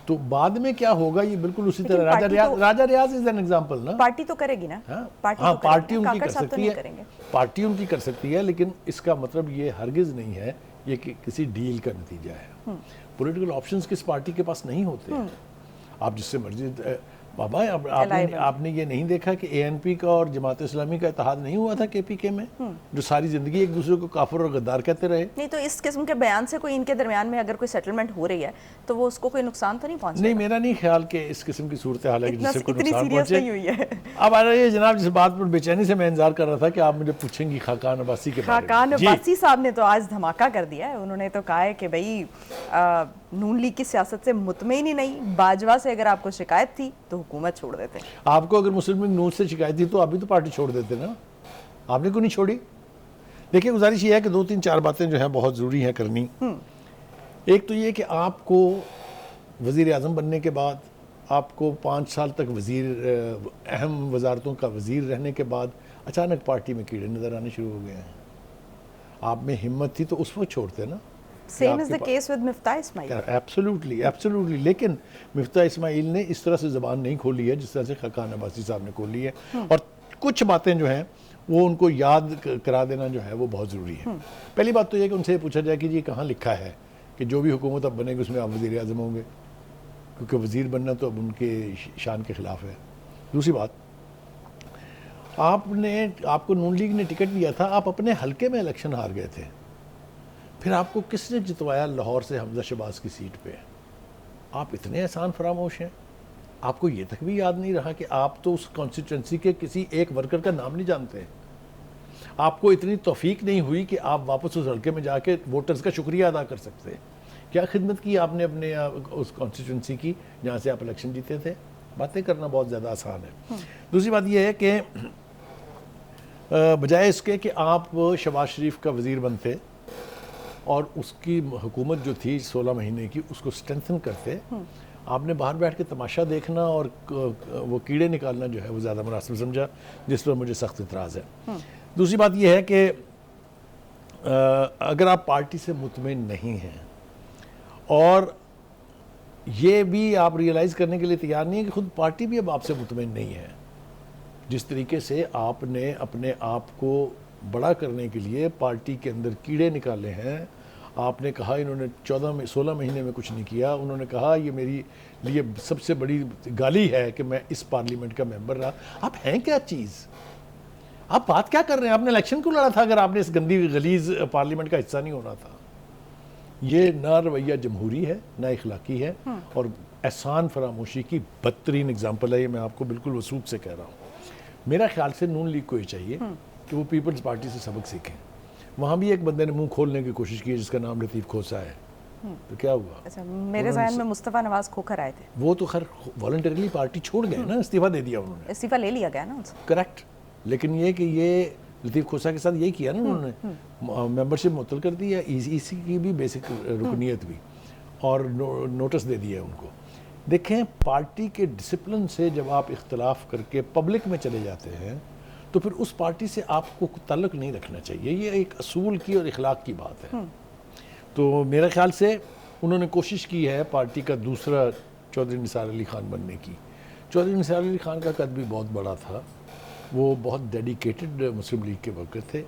تو بعد میں کیا ہوگا یہ بالکل اسی طرح. راجہ ریاض از این ایگزامپل نا, پارٹی تو کرے گی نا, ہاں پارٹی ان کی کر سکتی ہے, پارٹی ان کی کر سکتی ہے, لیکن اس کا مطلب یہ ہرگز نہیں ہے یہ کہ کسی ڈیل کا نتیجہ ہے. پولیٹیکل آپشنز کس پارٹی کے پاس نہیں ہوتے ہیں, آپ جس سے مرضی بابا آپ نے یہ نہیں دیکھا کہ اے این پی کا اور جماعت اسلامی کا اتحاد نہیں ہوا تھا کے پی کے میں، جو ساری زندگی ایک دوسرے کو کافر اور غدار کہتے رہے؟ نہیں تو اس قسم کے بیان سے کوئی ان کے درمیان میں اگر کوئی سیٹلمنٹ ہو رہی ہے تو وہ اس کو کوئی نقصان تو نہیں پہنچے؟ نہیں، میرا نہیں خیال کہ اس قسم کی صورتحال ہے جس سے کوئی نقصان سیریس نہیں ہوئی ہے۔ اب آ رہی ہے جناب، جس بات پر بے چینی سے میں انتظار کر رہا تھا کہ آپ مجھے پوچھیں گی خاقان عباسی کے بارے میں۔ خاقان عباسی صاحب نے تو آج دھماکہ کر دیا ہے، انہوں نے تو کہا ہے کہ بھئی نون لیگ کی سیاست سے مطمئن ہی نہیں، باجوہ سے اگر آپ کو شکایت تھی تو حکومت چھوڑ دیتے۔ آپ کو اگر مسلم لیگ نون سے شکایت تھی تو آپ بھی تو پارٹی چھوڑ دیتے نا، آپ نے کیوں نہیں چھوڑی؟ دیکھیں گزارش یہ ہے کہ 2-3-4 باتیں جو ہیں بہت ضروری ہیں کرنی۔ ایک تو یہ کہ آپ کو وزیر اعظم بننے کے بعد، آپ کو 5 سال تک اہم وزارتوں کا وزیر رہنے کے بعد اچانک پارٹی میں کیڑے نظر آنے شروع ہو گئے ہیں۔ آپ میں ہمت تھی تو اس وقت چھوڑتے نا۔ Same is the case with Miftah Ismail. Absolutely, لیکن مفتاح اسماعیل نے اس طرح سے زبان نہیں کھولی ہے جس طرح سے خاقان عباسی صاحب نے کھولی ہے، اور کچھ باتیں جو ہیں وہ ان کو یاد کرا دینا جو ہے وہ بہت ضروری ہے۔ پہلی بات تو یہ کہ ان سے یہ پوچھا جائے کہ یہ کہاں لکھا ہے کہ جو بھی حکومت اب بنے گی اس میں آپ وزیر اعظم ہوں گے، کیونکہ وزیر بننا تو اب ان کے شان کے خلاف ہے۔ دوسری بات، آپ کو نون لیگ نے ٹکٹ دیا تھا، آپ اپنے حلقے میں الیکشن ہار گئے تھے، پھر آپ کو کس نے جتوایا لاہور سے حمزہ شہباز کی سیٹ پہ؟ آپ اتنے احسان فراموش ہیں، آپ کو یہ تک بھی یاد نہیں رہا کہ آپ تو اس کانسٹیٹوئنسی کے کسی ایک ورکر کا نام نہیں جانتے؟ آپ کو اتنی توفیق نہیں ہوئی کہ آپ واپس اس حلقے میں جا کے ووٹرز کا شکریہ ادا کر سکتے؟ کیا خدمت کی آپ نے اپنے اس کانسٹیٹوئنسی کی جہاں سے آپ الیکشن جیتے تھے؟ باتیں کرنا بہت زیادہ آسان ہے۔ دوسری بات یہ ہے کہ بجائے اس کے کہ آپ شہباز شریف کا وزیر بنتے اور اس کی حکومت جو تھی 16 مہینے کی اس کو سٹرینتھن کرتے، آپ نے باہر بیٹھ کے تماشا دیکھنا اور وہ کیڑے نکالنا جو ہے وہ زیادہ مناسب سمجھا، جس پر مجھے سخت اعتراض ہے۔ دوسری بات یہ ہے کہ اگر آپ پارٹی سے مطمئن نہیں ہیں اور یہ بھی آپ ریئلائز کرنے کے لیے تیار نہیں ہے کہ خود پارٹی بھی اب آپ سے مطمئن نہیں ہے، جس طریقے سے آپ نے اپنے آپ کو بڑا کرنے کے لیے پارٹی کے اندر کیڑے نکالے ہیں، آپ نے کہا انہوں نے 16 مہینے میں کچھ نہیں کیا، انہوں نے کہا یہ میری لیے سب سے بڑی گالی ہے کہ میں اس پارلیمنٹ کا ممبر رہا۔ آپ ہیں کیا چیز؟ آپ بات کیا کر رہے ہیں؟ آپ نے الیکشن کیوں لڑا تھا اگر آپ نے اس گندی غلیظ پارلیمنٹ کا حصہ نہیں ہونا تھا؟ یہ نہ رویہ جمہوری ہے، نہ اخلاقی ہے، اور احسان فراموشی کی بدترین اگزامپل ہے۔ یہ میں آپ کو بالکل وثوق سے کہہ رہا ہوں۔ میرا خیال سے نون لیگ کو یہ چاہیے کہ وہ پیپلز پارٹی سے سبق سیکھیں۔ وہاں بھی ایک بندے نے منہ کھولنے کی کوشش کی جس کا نام لطیف کھوسا ہے، تو کیا ہوا؟ اچھا، میرے ذہن میں مصطفیٰ نواز کھوکھر آئے تھے، وہ تو خیر والنٹریلی پارٹی چھوڑ گئے نا، استعفیٰ دے دیا انہوں نے، استعفیٰ لے لیا گیا نا ان سے۔ کریکٹ، لیکن یہ کہ یہ لطیف کھوسا کے ساتھ یہی کیا نا انہوں نے، ممبرشپ معطل کر دی ہے، ای سی کی بھی بیسک رکنیت بھی، اور نوٹس دے دیا ان کو۔ دیکھیں، پارٹی کے ڈسپلن سے جب آپ اختلاف کر کے پبلک میں چلے جاتے ہیں تو پھر اس پارٹی سے آپ کو تعلق نہیں رکھنا چاہیے، یہ ایک اصول کی اور اخلاق کی بات ہے۔ تو میرے خیال سے انہوں نے کوشش کی ہے پارٹی کا دوسرا چودھری نثار علی خان بننے کی۔ چودھری نثار علی خان کا قد بھی بہت بڑا تھا، وہ بہت ڈیڈیکیٹڈ مسلم لیگ کے ورکر تھے۔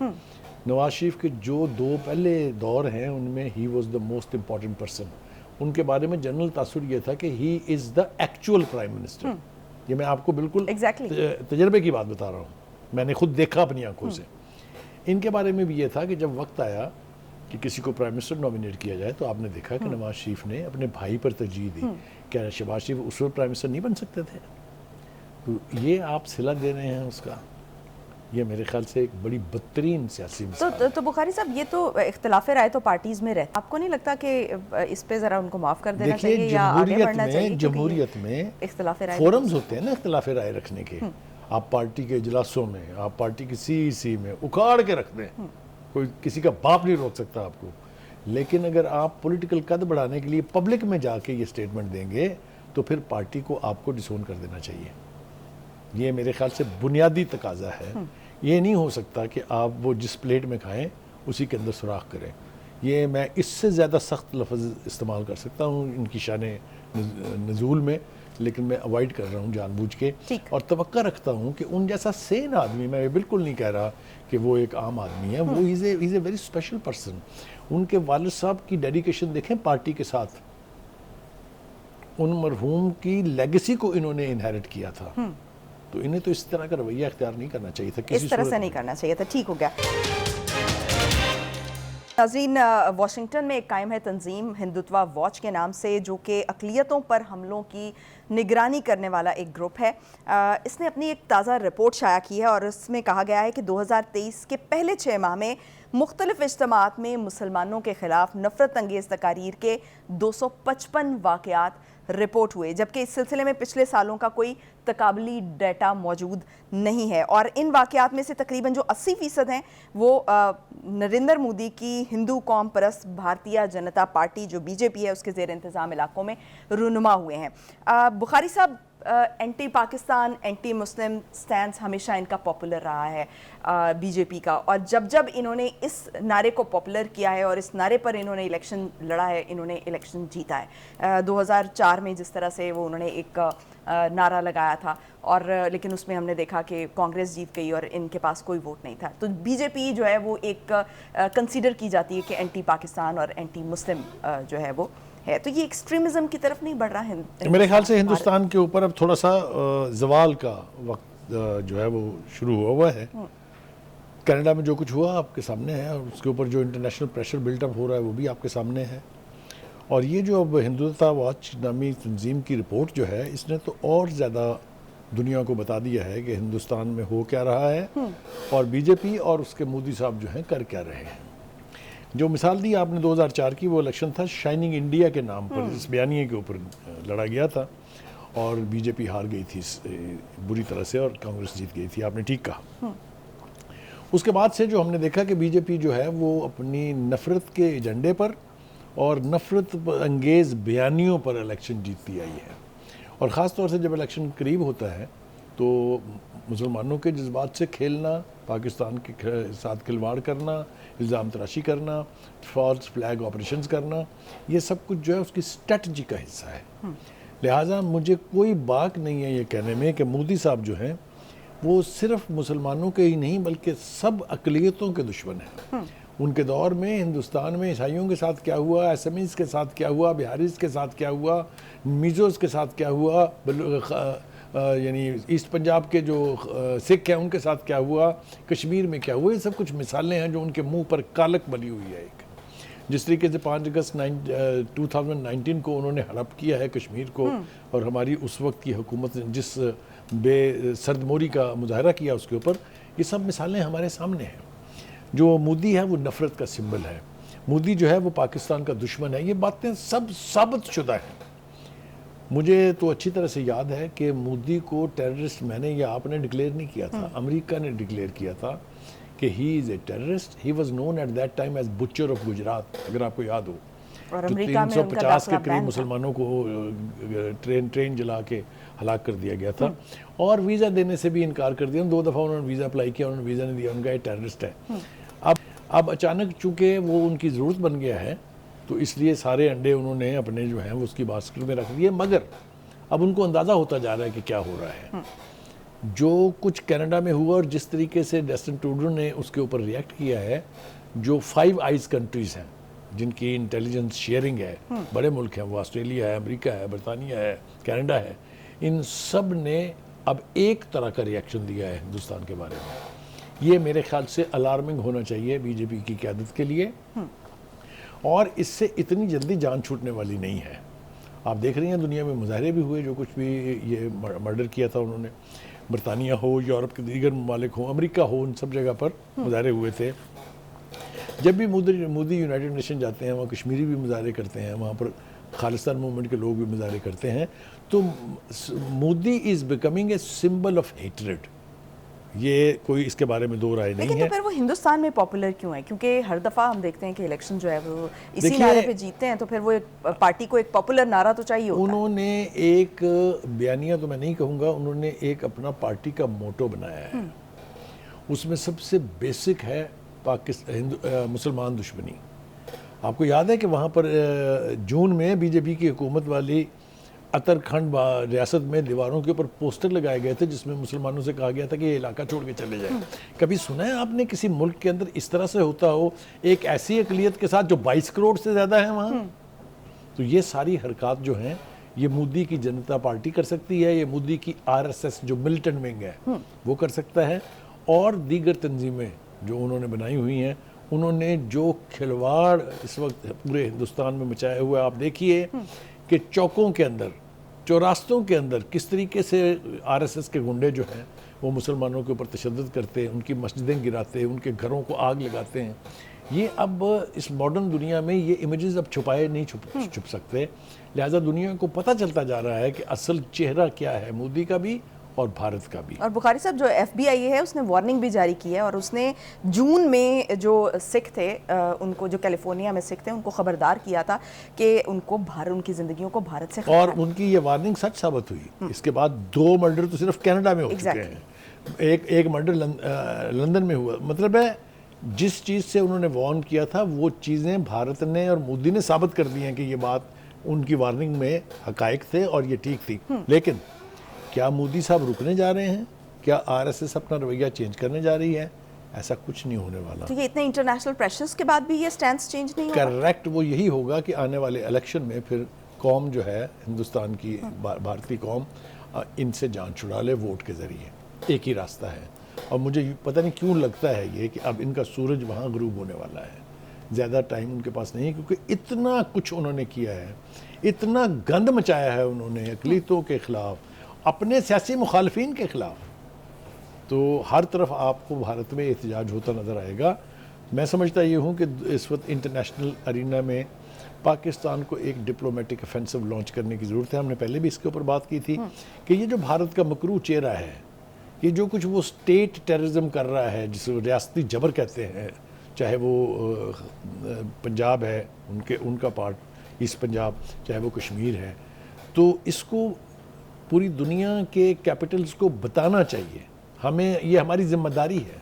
نواز شریف کے جو 2 پہلے دور ہیں ان میں ہی was the most important person. ان کے بارے میں جنرل تاثر یہ تھا کہ he is the actual prime minister. یہ میں آپ کو بالکل تجربے کی بات بتا رہا ہوں، میں نے خود دیکھا اپنی آنکھوں سے۔ ان کے بارے میں بھی یہ تھا کہ جب وقت آیا کہ کسی کو پرائم منسٹر نامینیٹ کیا جائے تو آپ نے دیکھا کہ نواز شریف نے اپنے بھائی پر ترجیح دی۔ کیا شہباز شریف اس وقت پرائم منسٹر نہیں بن سکتے تھے؟ تو یہ آپ صلہ دے رہے ہیں اس کا، یہ میرے خیال سے ایک بڑی بدترین سیاسی مثال۔ تو بخاری صاحب، یہ تو اختلاف رائے تو پارٹیز میں رہتا، آپ کو نہیں لگتا کہ اس پہ ذرا ان کو معاف کر دینا چاہیے یا آگے بڑھنا چاہیے؟ جمہوریت میں اختلاف رائے فورمز ہوتے ہیں نا اختلاف رائے رکھنے کے، آپ پارٹی کے اجلاسوں میں، آپ پارٹی کی سی میں اکھاڑ کے رکھ دیں، کوئی کسی کا باپ نہیں روک سکتا آپ کو۔ لیکن اگر آپ پولیٹیکل قد بڑھانے کے لیے پبلک میں جا کے یہ سٹیٹمنٹ دیں گے تو پھر پارٹی کو آپ کو ڈسون کر دینا چاہیے۔ یہ میرے خیال سے بنیادی تقاضا ہے۔ یہ نہیں ہو سکتا کہ آپ وہ جس پلیٹ میں کھائیں اسی کے اندر سوراخ کریں۔ یہ میں اس سے زیادہ سخت لفظ استعمال کر سکتا ہوں ان کی شان نزول میں، لیکن میں اوائڈ کر رہا ہوں جان بوجھ کے، اور توقع رکھتا ہوں کہ ان جیسا سین آدمی، میں بالکل نہیں کہہ رہا کہ وہ ایک عام آدمی ہے، وہ از اے ویری اسپیشل پرسن۔ ان کے والد صاحب کی ڈیڈیکیشن دیکھیں پارٹی کے ساتھ، ان مرحوم کی لیگسی کو انہوں نے انہیرٹ کیا تھا، تو انہیں تو اس طرح کا رویہ اختیار نہیں کرنا چاہیے تھا، اس طرح سے نہیں کرنا چاہیے تھا. ٹھیک ہو گیا. ناظرین، واشنگٹن میں ایک قائم ہے تنظیم ہندوتوا واچ کے نام سے، جو کہ اقلیتوں پر حملوں کی نگرانی کرنے والا ایک گروپ ہے. اس نے اپنی ایک تازہ رپورٹ شائع کی ہے اور اس میں کہا گیا ہے کہ 2023 کے پہلے 6 ماہ میں مختلف اجتماعات میں مسلمانوں کے خلاف نفرت انگیز تقاریر کے 255 واقعات رپورٹ ہوئے، جبکہ اس سلسلے میں پچھلے سالوں کا کوئی تقابلی ڈیٹا موجود نہیں ہے. اور ان واقعات میں سے تقریباً جو 80% ہیں وہ نریندر مودی کی ہندو قوم پرست بھارتیہ جنتا پارٹی جو بی جے پی ہے اس کے زیر انتظام علاقوں میں رونما ہوئے ہیں. بخاری صاحب، اینٹی پاکستان، اینٹی مسلم سٹینس ہمیشہ ان کا پاپولر رہا ہے بی جے پی کا، اور جب انہوں نے اس نعرے کو پاپولر کیا ہے اور اس نعرے پر انہوں نے الیکشن لڑا ہے، انہوں نے الیکشن جیتا ہے. 2004 میں جس طرح سے وہ انہوں نے ایک نعرہ لگایا تھا، اور لیکن اس میں ہم نے دیکھا کہ کانگریس جیت گئی اور ان کے پاس کوئی ووٹ نہیں تھا. تو بی جے پی جو ہے وہ ایک کنسیڈر کی جاتی ہے کہ اینٹی پاکستان اور اینٹی مسلم جو ہے وہ ہے. تو یہ ایکسٹریمزم کی طرف نہیں بڑھ رہا ہے؟ میرے خیال سے ہندوستان کے اوپر اب تھوڑا سا زوال کا وقت جو ہے وہ شروع ہوا ہے. کینیڈا میں جو کچھ ہوا آپ کے سامنے ہے، اور اس کے اوپر جو انٹرنیشنل پریشر بلٹ اپ ہو رہا ہے وہ بھی آپ کے سامنے ہے. اور یہ جو اب ہندوتوا واچ نامی تنظیم کی رپورٹ جو ہے، اس نے تو اور زیادہ دنیا کو بتا دیا ہے کہ ہندوستان میں ہو کیا رہا ہے اور بی جے پی اور اس کے مودی صاحب جو ہیں کر کیا رہے ہیں. جو مثال دی آپ نے 2004 کی، وہ الیکشن تھا شائننگ انڈیا کے نام پر، اس بیانیے کے اوپر لڑا گیا تھا اور بی جے پی ہار گئی تھی بری طرح سے اور کانگریس جیت گئی تھی. آپ نے ٹھیک کہا. اس کے بعد سے جو ہم نے دیکھا کہ بی جے پی جو ہے وہ اپنی نفرت کے ایجنڈے پر اور نفرت انگیز بیانیوں پر الیکشن جیتتی آئی ہے. اور خاص طور سے جب الیکشن قریب ہوتا ہے تو مسلمانوں کے جذبات سے کھیلنا، پاکستان کے ساتھ کھلواڑ کرنا، الزام تراشی کرنا، فالس فلیگ آپریشنز کرنا، یہ سب کچھ جو ہے اس کی اسٹریٹجی کا حصہ ہے. لہٰذا مجھے کوئی باک نہیں ہے یہ کہنے میں کہ مودی صاحب جو ہیں وہ صرف مسلمانوں کے ہی نہیں بلکہ سب اقلیتوں کے دشمن ہیں. ان کے دور میں ہندوستان میں عیسائیوں کے ساتھ کیا ہوا، ایسمیز کے ساتھ کیا ہوا، بہاریز کے ساتھ کیا ہوا، میزوز کے ساتھ کیا ہوا، یعنی ایسٹ پنجاب کے جو سکھ ہیں ان کے ساتھ کیا ہوا، کشمیر میں کیا ہوا، یہ سب کچھ مثالیں ہیں جو ان کے منہ پر کالک بلی ہوئی ہے. ایک جس طریقے سے 5 اگست 2019 کو انہوں نے ہڑپ کیا ہے کشمیر کو، اور ہماری اس وقت کی حکومت نے جس بے سردموری کا مظاہرہ کیا اس کے اوپر، یہ سب مثالیں ہمارے سامنے ہیں. جو مودی ہے وہ نفرت کا سمبل ہے، مودی جو ہے وہ پاکستان کا دشمن ہے. یہ باتیں سب ثابت شدہ ہیں. مجھے تو اچھی طرح سے یاد ہے کہ مودی کو ٹیررسٹ میں نے یا آپ نے ڈکلیئر نہیں کیا تھا، امریکہ نے ڈکلیئر کیا تھا کہ he is a terrorist. He was known at that time as butcher of Gujarat, اگر آپ کو یاد ہو. اور تو 350 کے قریب مسلمانوں کو ٹرین جلا کے ہلاک کر دیا گیا تھا، اور ویزا دینے سے بھی انکار کر دیا. 2 دفعہ انہوں نے ویزا اپلائی کیا، انہوں نے ویزا نہیں دیا، ان کا یہ ٹیررسٹ ہے. اب اچانک چونکہ وہ ان کی ضرورت بن گیا ہے تو اس لیے سارے انڈے انہوں نے اپنے جو ہیں وہ اس کی باسکٹ میں رکھ دیے. مگر اب ان کو اندازہ ہوتا جا رہا ہے کہ کیا ہو رہا ہے. جو کچھ کینیڈا میں ہوا اور جس طریقے سے جسٹن ٹروڈو نے اس کے اوپر ریئیکٹ کیا ہے، جو 5 آئیز کنٹریز ہیں جن کی انٹیلیجنس شیئرنگ ہے، بڑے ملک ہیں وہ، آسٹریلیا ہے، امریکہ ہے، برطانیہ ہے، کینیڈا ہے، ان سب نے اب ایک طرح کا ریئیکشن دیا ہے ہندوستان کے بارے میں. یہ میرے خیال سے الارمنگ ہونا چاہیے بی جے پی کی قیادت کے لیے، اور اس سے اتنی جلدی جان چھوٹنے والی نہیں ہے. آپ دیکھ رہی ہیں دنیا میں مظاہرے بھی ہوئے، جو کچھ بھی یہ مرڈر کیا تھا انہوں نے، برطانیہ ہو، یورپ کے دیگر ممالک ہوں، امریکہ ہو، ان سب جگہ پر مظاہرے ہوئے تھے. جب بھی مودی یونائٹڈ نیشن جاتے ہیں وہاں کشمیری بھی مظاہرے کرتے ہیں، وہاں پر خالصتان موومنٹ کے لوگ بھی مظاہرے کرتے ہیں. تو Modi is becoming a symbol of hatred. یہ کوئی اس کے بارے میں دو رائے نہیں ہے. لیکن تو پھر وہ ہندوستان میں پاپولر کیوں ہے؟ کیونکہ ہر دفعہ ہم دیکھتے ہیں کہ الیکشن جو ہے وہ اسی نعرے پہ جیتتے ہیں، تو پھر وہ پارٹی کو ایک پاپولر نعرہ تو چاہیے ہوتا ہے. انہوں نے ایک بیانیہ تو میں نہیں کہوں گا، انہوں نے ایک اپنا پارٹی کا موٹو بنایا ہے. اس میں سب سے بیسک ہے مسلمان دشمنی. آپ کو یاد ہے کہ وہاں پر جون میں بی جے پی کی حکومت والی اترکھنڈ ریاست میں دیواروں کے اوپر پوسٹر لگائے گئے تھے جس میں مسلمانوں سے کہا گیا تھا کہ یہ علاقہ چھوڑ کے چلے جائیں. کبھی سنا ہے آپ نے کسی ملک کے اندر اس طرح سے ہوتا ہو، ایک ایسی اقلیت کے ساتھ جو 22 کروڑ سے زیادہ ہیں وہاں؟ تو یہ ساری حرکات جو ہیں یہ مودی کی جنتا پارٹی کر سکتی ہے, یہ مودی کی RSS جو ملٹنٹ ونگ ہے وہ کر سکتا ہے, اور دیگر تنظیمیں جو انہوں نے بنائی ہوئی ہیں, انہوں نے جو کھلواڑ اس وقت پورے ہندوستان میں مچائے ہوئے, آپ دیکھیے کہ چوکوں کے اندر, چوراستوں کے اندر کس طریقے سے RSS کے گنڈے جو ہیں وہ مسلمانوں کے اوپر تشدد کرتے ہیں, ان کی مسجدیں گراتے ہیں, ان کے گھروں کو آگ لگاتے ہیں. یہ اب اس ماڈرن دنیا میں یہ امیجز اب چھپائے نہیں چھپ سکتے, لہٰذا دنیا کو پتہ چلتا جا رہا ہے کہ اصل چہرہ کیا ہے مودی کا بھی اور بھارت کا بھی. اور بخاری صاحب جو FBI ہے اس نے وارننگ بھی جاری کی ہے, اور اس نے جون میں جو سکھ تھے ان کو, جو کیلیفورنیا میں سکھ تھے, ان کو خبردار کیا تھا کہ ان کو ان کی زندگیوں کو بھارت سے خطرہ ہے. اور ان کی یہ وارننگ سچ ثابت ہوئی. اس کے بعد 2 مرڈر تو صرف کینیڈا میں ہو چکے ہیں, ایک مرڈر لندن میں ہوا. مطلب ہے جس چیز سے انہوں نے وارن کیا تھا وہ چیزیں بھارت نے اور مودی نے ثابت کر دی ہیں کہ یہ بات ان کی وارننگ میں حقائق تھے اور یہ ٹھیک تھی. لیکن کیا مودی صاحب رکنے جا رہے ہیں؟ کیا RSS اپنا رویہ چینج کرنے جا رہی ہے؟ ایسا کچھ نہیں ہونے والا. تو یہ اتنے انٹرنیشنل پریشرز کے بعد بھی یہ سٹینس چینج نہیں ہوگا؟ کریکٹ وہ یہی ہوگا کہ آنے والے الیکشن میں پھر قوم جو ہے ہندوستان کی بھارتی قوم ان سے جان چھڑا لے ووٹ کے ذریعے. ایک ہی راستہ ہے, اور مجھے پتہ نہیں کیوں لگتا ہے یہ کہ اب ان کا سورج وہاں غروب ہونے والا ہے. زیادہ ٹائم ان کے پاس نہیں ہے, کیونکہ اتنا کچھ انہوں نے کیا ہے, اتنا گند مچایا ہے انہوں نے اقلیتوں کے خلاف, اپنے سیاسی مخالفین کے خلاف. تو ہر طرف آپ کو بھارت میں احتجاج ہوتا نظر آئے گا. میں سمجھتا یہ ہوں کہ اس وقت انٹرنیشنل ارینا میں پاکستان کو ایک ڈپلومیٹک افینسو لانچ کرنے کی ضرورت ہے. ہم نے پہلے بھی اس کے اوپر بات کی تھی کہ یہ جو بھارت کا مکروہ چہرہ ہے, یہ جو کچھ وہ اسٹیٹ ٹیررزم کر رہا ہے, جس کو ریاستی جبر کہتے ہیں, چاہے وہ پنجاب ہے ان کا پارٹ ایسٹ پنجاب, چاہے وہ کشمیر ہے, تو اس کو پوری دنیا کے کیپٹلز کو بتانا چاہیے. ہمیں یہ ہماری ذمہ داری ہے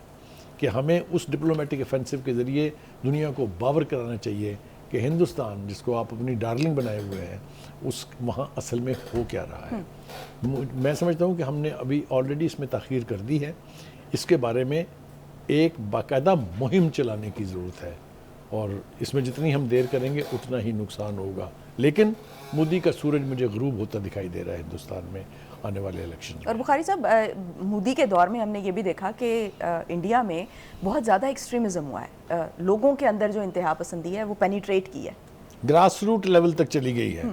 کہ ہمیں اس ڈپلومیٹک افینسو کے ذریعے دنیا کو باور کرانا چاہیے کہ ہندوستان جس کو آپ اپنی ڈارلنگ بنائے ہوئے ہیں اس وہاں اصل میں ہو کیا رہا ہے. میں سمجھتا ہوں کہ ہم نے ابھی آلریڈی اس میں تاخیر کر دی ہے. اس کے بارے میں ایک باقاعدہ مہم چلانے کی ضرورت ہے, اور اس میں جتنی ہم دیر کریں گے اتنا ہی نقصان ہوگا. لیکن مودی کا سورج مجھے غروب ہوتا دکھائی دے رہا ہے ہندوستان میں آنے والے الیکشن میں. اور بخاری صاحب, مودی کے دور میں ہم نے یہ بھی دیکھا کہ انڈیا میں بہت زیادہ ایکسٹریمزم ہوا ہے, لوگوں کے اندر جو انتہا پسندی ہے وہ پینیٹریٹ کی ہے, گراس روٹ لیول تک چلی گئی ہے.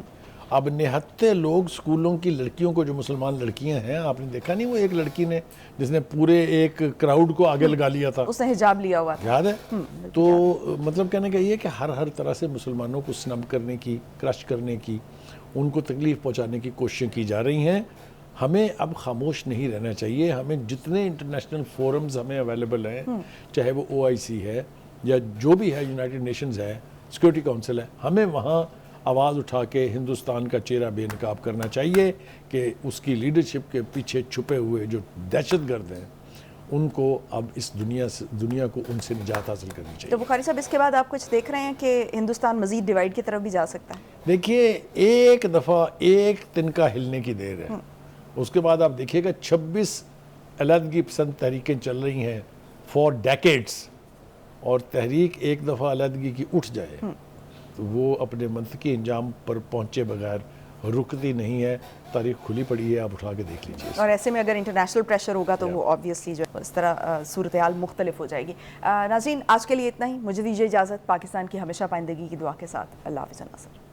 اب نہتے لوگ اسکولوں کی لڑکیوں کو, جو مسلمان لڑکیاں ہیں, آپ نے دیکھا نہیں وہ ایک لڑکی نے جس نے پورے ایک کراؤڈ کو آگے لگا لیا تھا, اس نے حجاب لیا ہوا تھا, یاد ہے؟ تو مطلب کہنے کا یہ کہ ہر طرح سے مسلمانوں کو سنب کرنے کی, کرش کرنے کی, ان کو تکلیف پہنچانے کی کوششیں کی جا رہی ہیں. ہمیں اب خاموش نہیں رہنا چاہیے. ہمیں جتنے انٹرنیشنل فورمز ہمیں اویلیبل ہیں, چاہے وہ OIC ہے یا جو بھی ہے, یونائٹڈ نیشنز ہے, سیکورٹی کونسل ہے, ہمیں وہاں آواز اٹھا کے ہندوستان کا چہرہ بے نقاب کرنا چاہیے کہ اس کی لیڈرشپ کے پیچھے چھپے ہوئے جو دہشت گرد ہیں ان کو اب اس دنیا کو ان سے نجات حاصل کرنی چاہیے. تو بخاری صاحب اس کے بعد آپ کچھ دیکھ رہے ہیں کہ ہندوستان مزید ڈیوائیڈ کی طرف بھی جا سکتا ہے؟ دیکھیے, ایک دفعہ ایک تنکا ہلنے کی دیر ہے, اس کے بعد آپ دیکھیے گا 26 علیحدگی پسند تحریکیں چل رہی ہیں فار ڈیکیڈز, اور تحریک ایک دفعہ علیحدگی کی اٹھ جائے تو وہ اپنے منطقی انجام پر پہنچے بغیر رکتی نہیں ہے. تاریخ کھلی پڑی ہے, آپ اٹھا کے دیکھ لیجیے. اور ایسے میں اگر انٹرنیشنل پریشر ہوگا تو وہ آبویسلی جو اس طرح صورتحال مختلف ہو جائے گی. ناظرین, آج کے لیے اتنا ہی. مجھے دیجیے اجازت. پاکستان کی ہمیشہ پائندگی کی دعا کے ساتھ اللہ حافظ. ناصر.